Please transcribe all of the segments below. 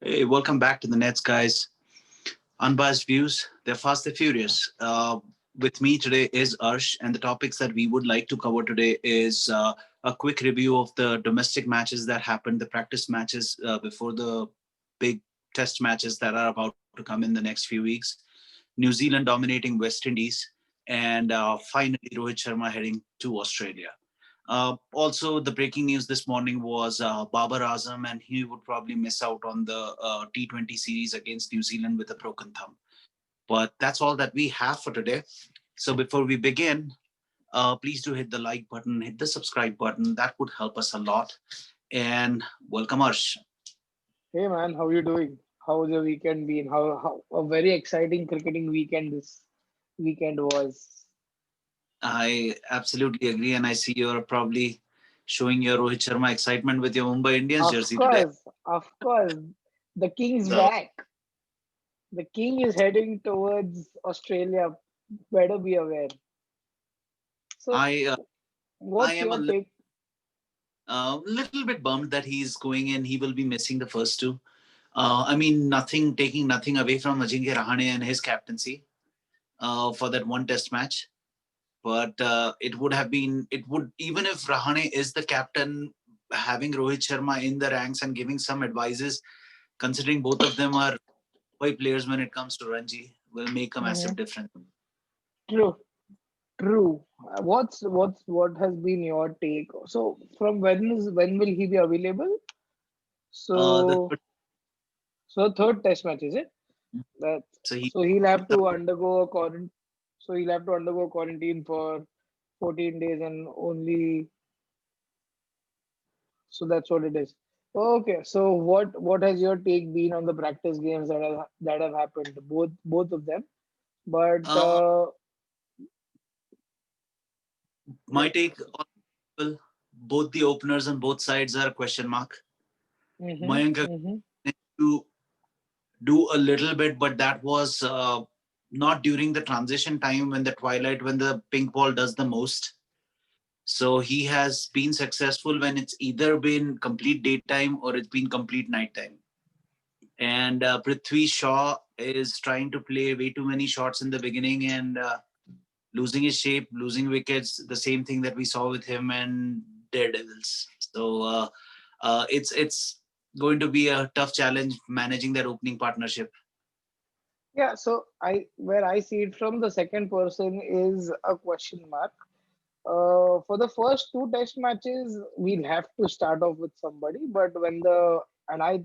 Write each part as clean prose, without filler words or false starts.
Hey, welcome back to the Nets, guys. Unbiased views, they're fast, they're furious. With me today is Arsh, and the topics that we would like to cover today is a quick review of the domestic matches that happened, the practice matches before the big test matches that are about to come in the next few weeks. New Zealand dominating West Indies, and finally Rohit Sharma heading to Australia. Also, the breaking news this morning was Babar Azam, and he would probably miss out on the T20 series against New Zealand with a broken thumb. But that's all that we have for today. So before we begin, please do hit the like button, hit the subscribe button. That would help us a lot. And welcome, Arsh. Hey man, how you doing? How's your weekend been? How a very exciting cricketing weekend this weekend was. I absolutely agree. And I see you're probably showing your Rohit Sharma excitement with your Mumbai Indians Of jersey today. course, of course, the king's So back. The king is heading towards Australia. Better be aware. So, I, uh, I what's am a your take? little bit bummed that he's going in. He will be missing the first two. Taking nothing away from Ajinkya Rahane and his captaincy for that one test match. But it would, even if Rahane is the captain, having Rohit Sharma in the ranks and giving some advices, considering both of them are boy players when it comes to Ranji, will make a massive Mhm. difference. True, true. What has been your take? So, from when will he be available? The So, so third test match is it? That so he so he'll have to undergo a quarantine. So he'll have to undergo quarantine for 14 days and only. So that's what it is. Okay. So what has your take been on the practice games that have happened? Both of them. But uh, my yeah. take on well, both the openers on both sides are a question mark. Mm-hmm, Mayank mm-hmm. to do a little bit, but that was not during the transition time when the twilight, when the pink ball does the most. So he has been successful when it's either been complete daytime or it's been complete nighttime. And Prithvi Shaw is trying to play way too many shots in the beginning and losing his shape, losing wickets. The same thing that we saw with him and Daredevils. So it's going to be a tough challenge managing that opening partnership. Yeah. So where I see it from the second person is a question mark. For the first two test matches, we'll have to start off with somebody. But when the and I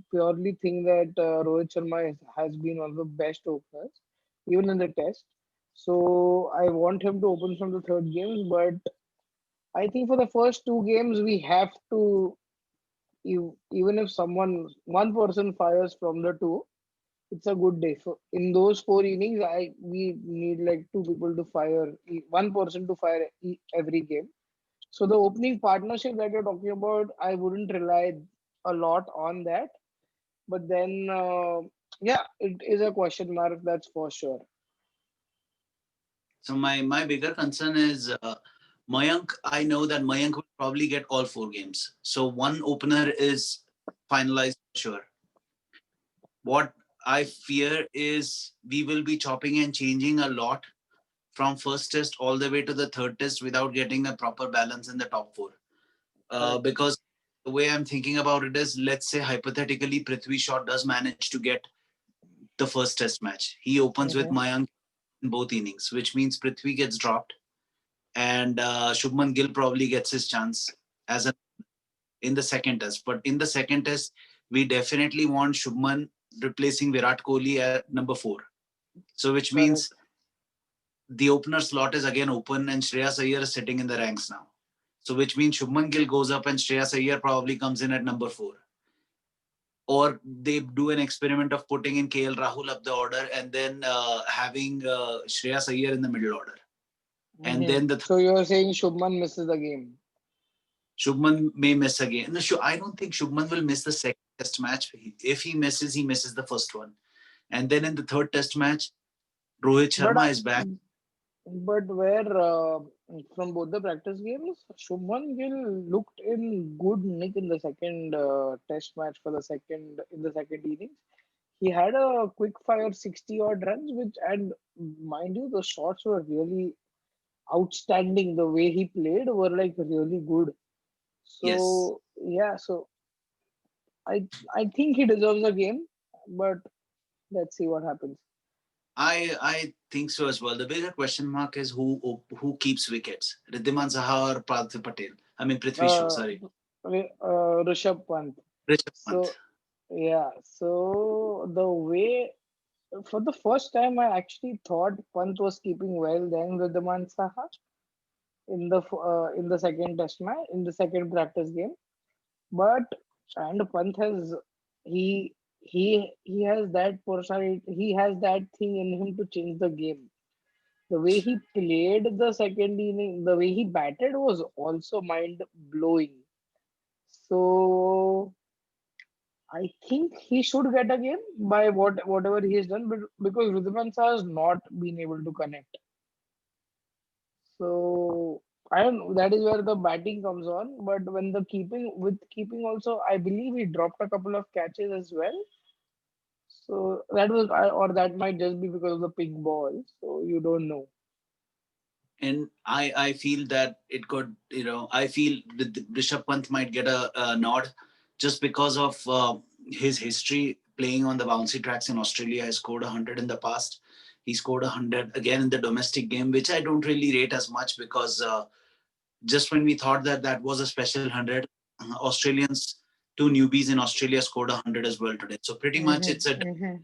purely think that Rohit Sharma has been one of the best openers, even in the test. So I want him to open from the third games. But I think for the first two games, we have to, even if one person fires from the two, it's a good day. So in those four innings, we need like two people to fire, one person to fire every game. So the opening partnership that you're talking about, I wouldn't rely a lot on that. But then, yeah, it is a question mark. That's for sure. So my bigger concern is Mayank. I know that Mayank will probably get all four games. So one opener is finalized for sure. What I fear is we will be chopping and changing a lot from first test all the way to the third test without getting a proper balance in the top four. Correct. Because the way I'm thinking about it is, let's say hypothetically Prithvi Shaw does manage to get the first test match. He opens with Mm-hmm. Mayank in both innings, which means Prithvi gets dropped and Shubman Gill probably gets his chance as a in the second test. But in the second test, we definitely want Shubman replacing Virat Kohli at number four. So which means Correct. the opener slot is again open and Shreyas Iyer is sitting in the ranks now. So which means Shubman Gill goes up and Shreyas Iyer probably comes in at number four. Or they do an experiment of putting in KL Rahul up the order and then having Shreyas Iyer in the middle order. And Mm-hmm. then the So you're saying Shubman misses the game. Shubman may miss again. No, I don't think Shubman will miss the second test match. If he misses the first one. And then in the third test match, Rohit But Sharma is back. But where from both the practice games, Shubman Gill looked in good nick in the second test match for the second in the second innings. He had a quick fire 60 odd runs, which and mind you, the shots were really outstanding. The way he played were like really good. Yes, So yeah, so I I think he deserves a game, but let's see what happens. I think so as well. The bigger question mark is who keeps wickets, Riddhiman Saha or Parthiv Patel. I mean Prithvi Shaw. Uh, Sorry, Rishabh Pant. Rishabh Pant. So yeah, so the way for the first time I actually thought Pant was keeping well then with the Saha in the second test match in the second practice game, but and Pant has he he has that personality, he has that thing in him to change the game. The way he played the second inning, the way he batted was also mind blowing. So I think he should get a game by whatever he has done, but because Rudhman has not been able to connect. So I don't know. That is where the batting comes on. But when the keeping also, I believe he dropped a couple of catches as well. So that was, or that might just be because of the pink ball. So you don't know. And I feel that it could, I feel that Rishabh Pant might get a nod just because of his history playing on the bouncy tracks in Australia. He scored 100 in the past. He scored 100 again in the domestic game, which I don't really rate as much because just when we thought that that was a special 100, Australians, two newbies in Australia scored 100 as well today. So pretty much Mm-hmm, it's a mm-hmm,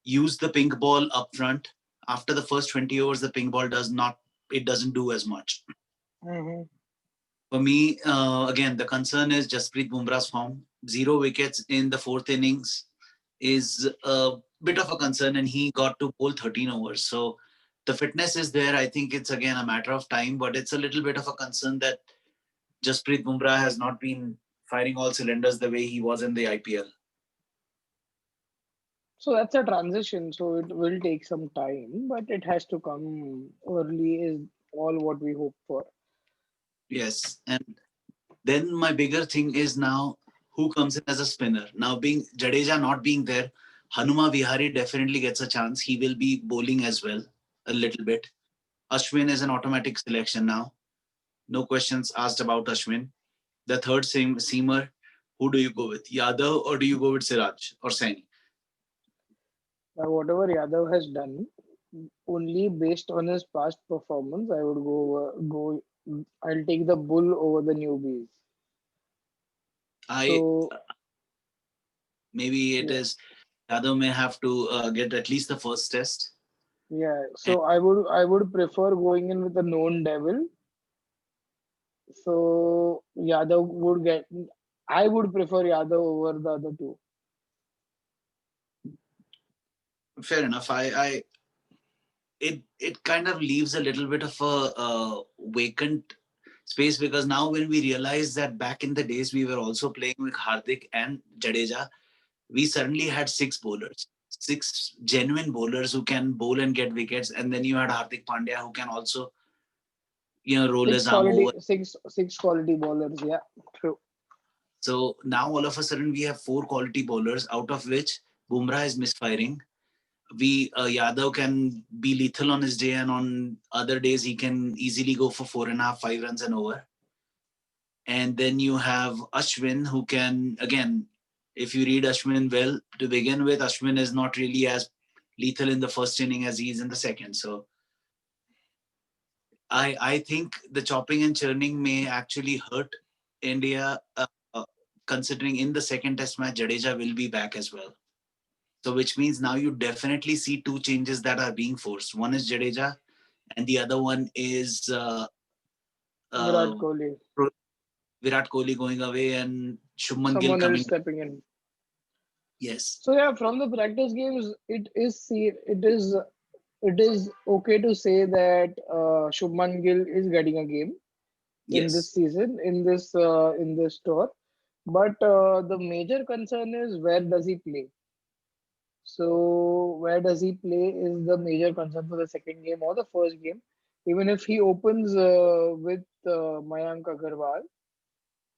use the pink ball up front. After the first 20 overs, the pink ball it doesn't do as much. mm-hmm. For me, again, the concern is Jasprit Bumrah's form. Zero wickets in the fourth innings is a bit of a concern, and he got to bowl 13 overs. So the fitness is there. I think it's again a matter of time, but it's a little bit of a concern that Jasprit Bumrah has not been firing all cylinders the way he was in the IPL. So that's a transition. So it will take some time, but it has to come early. Is all what we hope for. Yes, and then my bigger thing is now who comes in as a spinner. Now being Jadeja not being there, Hanuma Vihari definitely gets a chance. He will be bowling as well a little bit. Ashwin is an automatic selection now. No questions asked about Ashwin. The third seamer, who do you go with? Yadav or do you go with Siraj or Saini? Whatever Yadav has done, only based on his past performance, I would go. I'll take the bull over the newbies. I So maybe it yeah, is Yadav may have to get at least the first test. yeah. And So I would prefer going in with a known devil. So Yadav would get. I would prefer Yadav over the other two. fair enough. It kind of leaves a little bit of a vacant space because now when we realize that back in the days we were also playing with Hardik and Jadeja, we suddenly had six bowlers, six genuine bowlers who can bowl and get wickets, and then you had Hardik Pandya who can also roll Six his arm quality, over. six quality bowlers. Yeah, true. So now all of a sudden we have four quality bowlers, out of which Bumrah is misfiring. We Yadav can be lethal on his day, and on other days he can easily go for 4.5, 5 runs and over. And then you have Ashwin, who can again, if you read Ashwin well to begin with, Ashwin is not really as lethal in the first inning as he is in the second. So I think the chopping and churning may actually hurt India, uh, considering in the second Test match Jadeja will be back as well. So which means now you definitely see two changes that are being forced. One is Jadeja, and the other one is Virat uh, Kohli, Virat Kohli going away and Shubman Gill someone else coming. stepping in. Yes, So yeah, from the practice games, it is okay to say that Shubman Gill is getting a game in this yes. season in this tour. But the major concern is where does he play? So where does he play is the major concern for the second game or the first game. Even if he opens with Mayank Agarwal,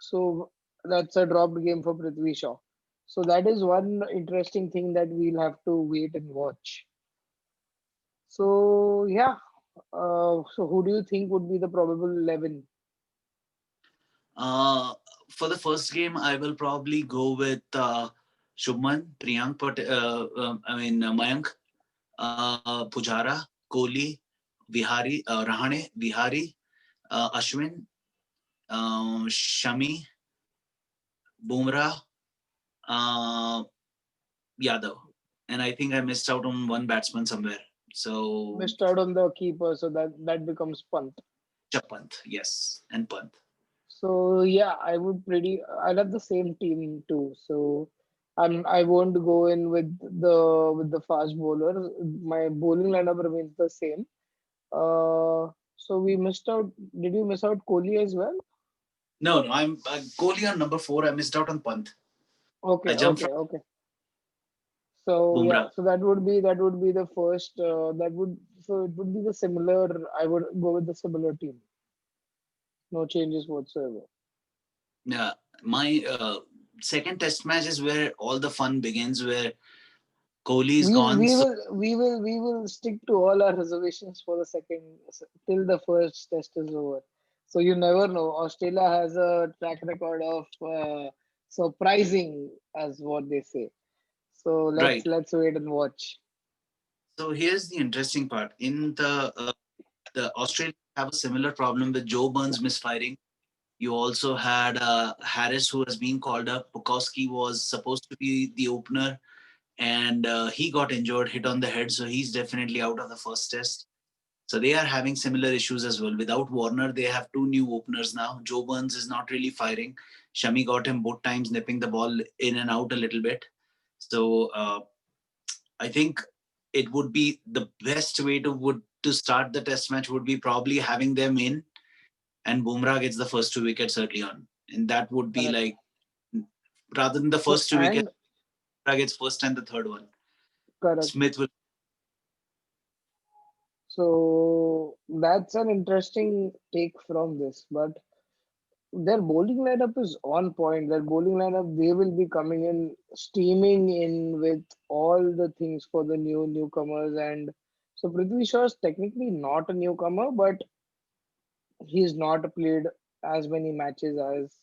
so that's a dropped game for Prithvi Shaw. So that is one interesting thing that we'll have to wait and watch. So yeah, so who do you think would be the probable 11? Uh, for the first game, I will probably go with Shubman, Priyank, Mayank, Pujara, Kohli, Vihari, Rahane, Vihari, Ashwin, Shami, Bumrah, uh, Yadav. And I think I missed out on one batsman somewhere. So Missed out on the keeper, so that becomes Pant. Pant, yes, and Pant. So yeah, I love the same team too. So I won't go in with the fast bowlers. My bowling lineup remains the same. So we missed out. Did you miss out Kohli as well? No, no, I'm Kohli on number four. I missed out on Pant. I Okay, jumped from okay, okay. So yeah, Bumrah. so that would be the first. That would so it would be the similar. I would go with the similar team. No changes whatsoever. Yeah, my second test match is where all the fun begins, where Kohli is gone. So We will stick to all our reservations for the second till the first test is over. So you never know. Australia has a track record of surprising, as what they say. So right. let's wait and watch. So here's the interesting part. In the Australians have a similar problem with Joe Burns misfiring. You also had Harris, who has been called up. Bukowski was supposed to be the opener, and he got injured, hit on the head, so he's definitely out of the first test. So they are having similar issues as well. Without Warner, they have two new openers now. Joe Burns is not really firing. Shami got him both times, nipping the ball in and out a little bit. So I think it would be the best way to start the test match would be probably having them in, and Bumrah gets the first two wickets early on, and that would be Correct. like rather than the So first two wickets, and Bumrah gets first and the third one. correct. Smith will. So that's an interesting take from this, but their bowling lineup is on point. Their bowling lineup, they will be coming in, steaming in with all the things for the newcomers. And so Prithvi Shaw is technically not a newcomer, but he's not played as many matches as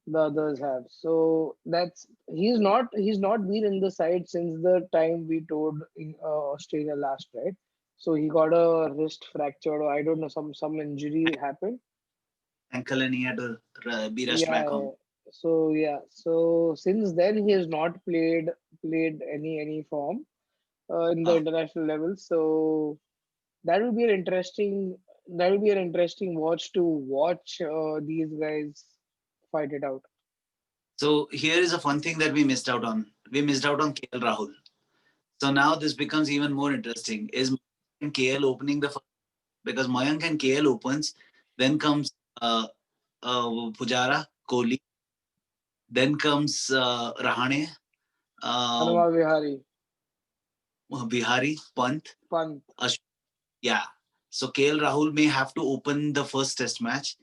the others have. So that's he's not been in the side since the time we toured in Australia last, right? So he got a wrist fracture, or I don't know, some injury happened. Ankle and he had to be rushed Yeah, back home. yeah. So yeah, so since then he has not played any form in the Uh, international level. So that will be an interesting that will be an interesting watch to watch these guys fight it out. so here is a fun thing that we missed out on. We missed out on KL Rahul. So now this becomes even more interesting. Is Mayank and KL opening the first? Because Mayank and KL opens, then comes Pujara, Kohli, then comes Rahane, uh, Hanuma Vihari, Bihari, Pant, Pant. yeah. So KL Rahul may have to open the first test match.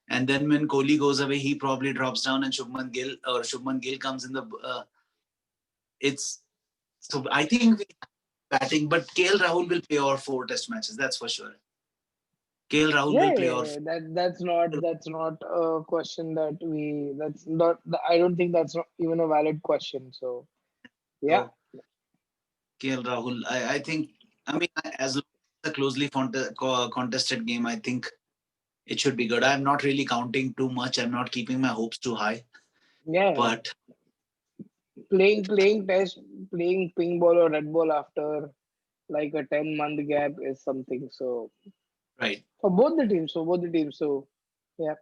And then when Kohli goes away, he probably drops down and Shubman Gill comes in the. It's so I think we batting, but KL Rahul will play all four test matches. That's for sure. KL Rahul Yeah, will play yeah, all yeah. That's not a question that we that's not I don't think that's not even a valid question. So yeah, four. KL Rahul, I think. I mean, as long as it's a closely contested game, I think it should be good. I'm not really counting too much. I'm not keeping my hopes too high. yeah, yeah. But Playing test, playing pink ball or red ball after like a 10-month gap is something. So right. for both the teams. So yeah,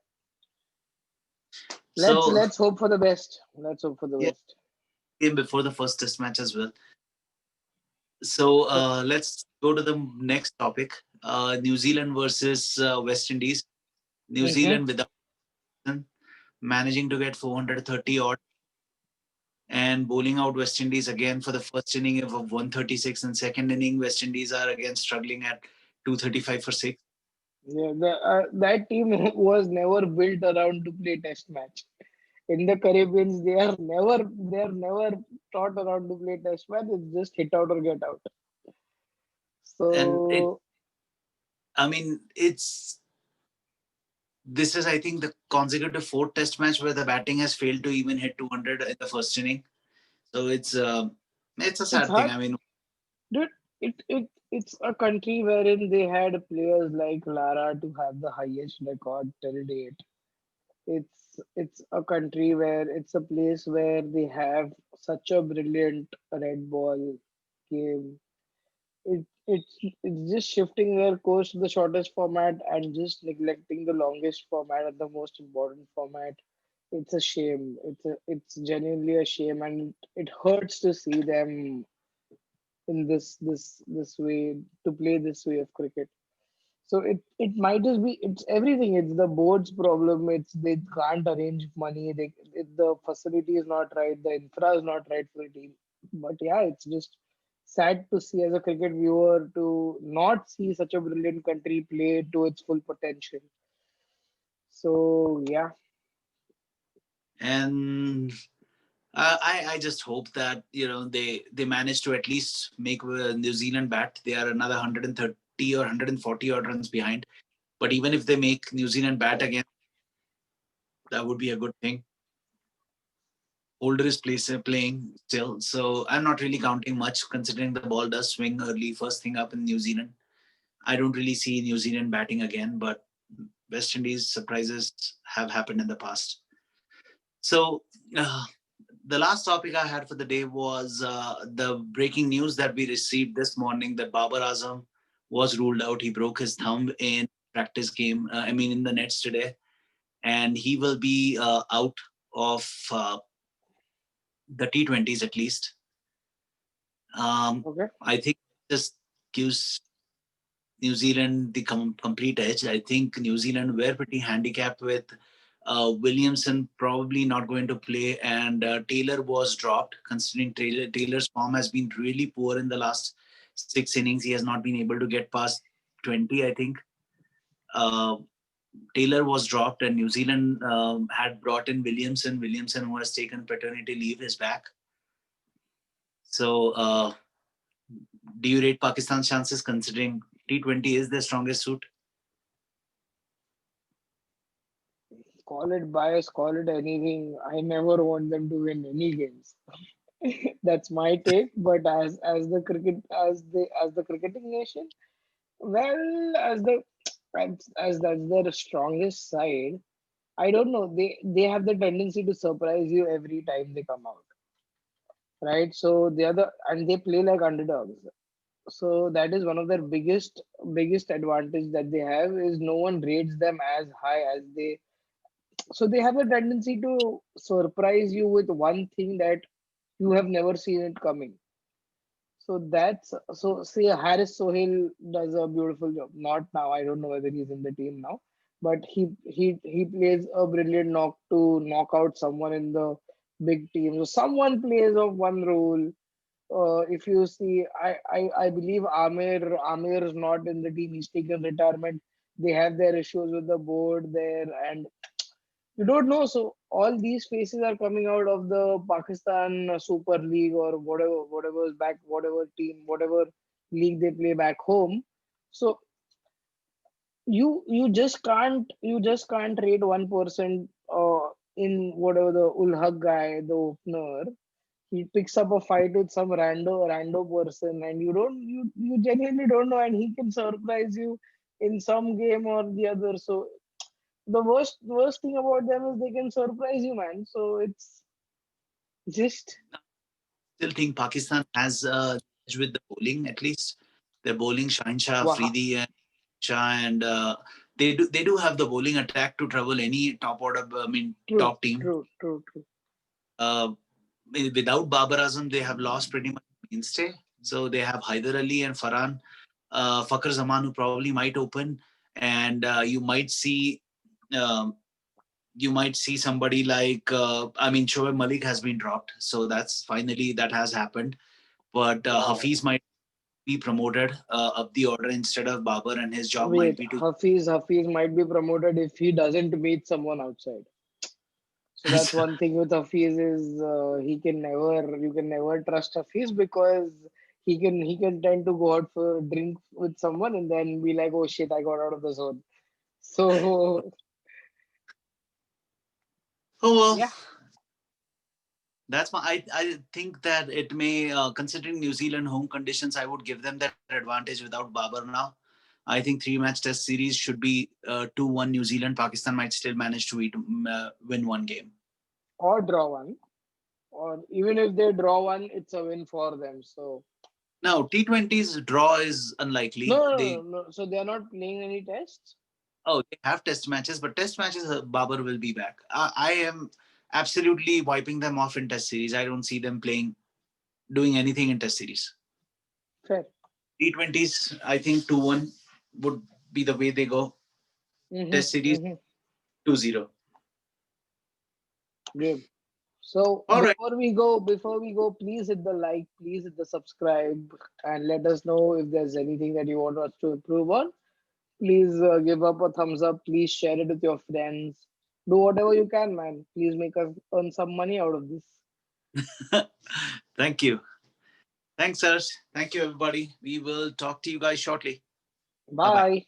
So let's hope for the best. Let's hope for the yeah, best. game before the first test match as well. So So let's go to the next topic. New Zealand versus West Indies. New mhm. Zealand without managing to get 430 odd. and bowling out West Indies again for the first inning of 136, and second inning West Indies are again struggling at 235 for six. Yeah, that team was never built around to play test match. In the Caribbeans, they are never taught around to play test match. It's just hit out or get out. And So I mean, this is, I think, the consecutive fourth test match where the batting has failed to even hit 200 in the first inning. So it's a it's sad thing. hard, I mean, dude. It's a country wherein they had players like Lara to have the highest record till date. It's a country where it's a place where they have such a brilliant red ball game. It's just shifting their course to the shortest format and just neglecting the longest format and the most important format. It's a shame. It's genuinely a shame, and it hurts to see them in this way to play this way of cricket. So it might just be it's everything. It's the board's problem. It's they can't arrange money. The facility is not right. The infra is not right for the team. But yeah, it's just sad to see as a cricket viewer to not see such a brilliant country play to its full potential. So yeah, and I just hope that they manage to at least make New Zealand bat. They are another 130 or 140 odd runs behind. But even if they make New Zealand bat again, that would be a good thing. Holder is playing still, so I'm not really counting much considering the ball does swing early first thing up in New Zealand. I don't really see New Zealand batting again, but West Indies surprises have happened in the past. So uh, the last topic I had for the day was the breaking news that we received this morning that Babar Azam was ruled out. He broke his thumb in practice game. I mean, in the nets today, and he will be out of the T20s at least. okay. I think this gives New Zealand the complete edge. I think New Zealand were pretty handicapped with Williamson probably not going to play, and Taylor was dropped. Considering Taylor's form has been really poor in the last six innings, he has not been able to get past 20. I think uh, Taylor was dropped, and New Zealand had brought in Williamson. Williamson, who has taken paternity leave, is back. So, do you rate Pakistan's chances considering T20 is their strongest suit? Call it bias, call it anything. I never want them to win any games. That's my take. But as the cricketing nation, well, as that's their strongest side, I don't know. They have the tendency to surprise you every time they come out, right? So they play like underdogs. So that is one of their biggest advantage that they have is no one rates them as high as they. So they have a tendency to surprise you with one thing that you have never seen it coming. So see Harris Sohail does a beautiful job. Not now, I don't know whether he's in the team now, but he plays a brilliant knock to knock out someone in the big team. So someone plays of one rule. If you see, I believe Amir is not in the team. He's taken retirement. They have their issues with the board there, and you don't know. So all these faces are coming out of the Pakistan Super League or whatever is back, whatever team, whatever league they play back home. So you just can't rate 1% in whatever the Ulhaq guy, the opener. He picks up a fight with some rando person, and you genuinely don't know, and he can surprise you in some game or the other. So the worst thing about them is they can surprise you, man. So it's just Still think Pakistan has edge with the bowling at least. Their bowling, Shahin Shah, wow. Afridi, and Shah, and they do have the bowling attack to trouble any top order. I mean, True, top team. true, true, true. Uh, Without Babar Azam, they have lost pretty much mainstay. So they have Haider Ali and Farhan, Fakhr Zaman, who probably might open, and you might see um, you might see somebody like Shoaib Malik has been dropped, so that's finally that has happened. But Hafiz Wow. might be promoted up the order instead of Babar, and his job might Wait, be to. Hafiz might be promoted if he doesn't meet someone outside. So that's one thing with Hafiz is you can never trust Hafiz because he can tend to go out for a drink with someone and then be like, oh shit, I got out of the zone. So Oh well, yeah, that's my. I think that it may, considering New Zealand home conditions, I would give them that advantage without Babar now. I think three-match test series should be 2-1 New Zealand. Pakistan might still manage to win one game. or draw one, or even if they draw one, it's a win for them. So Now T20's draw is no, unlikely. no, no, They no. So they are not playing any tests. they have test matches, but test matches Babar will be back. I am absolutely wiping them off in test series. I don't see them playing doing anything in test series. Fair. T20s, I think 2-1 would be the way they go. Test Mm-hmm, series mm-hmm. 2-0. Good. So All right. before we go, please hit the like, please hit the subscribe, and let us know if there's anything that you want us to improve on. Please give up a thumbs up. Please share it with your friends. Do whatever you can, man. Please make us earn some money out of this. Thank you. Thanks, sirs. Thank you, everybody. We will talk to you guys shortly. Bye bye. Bye.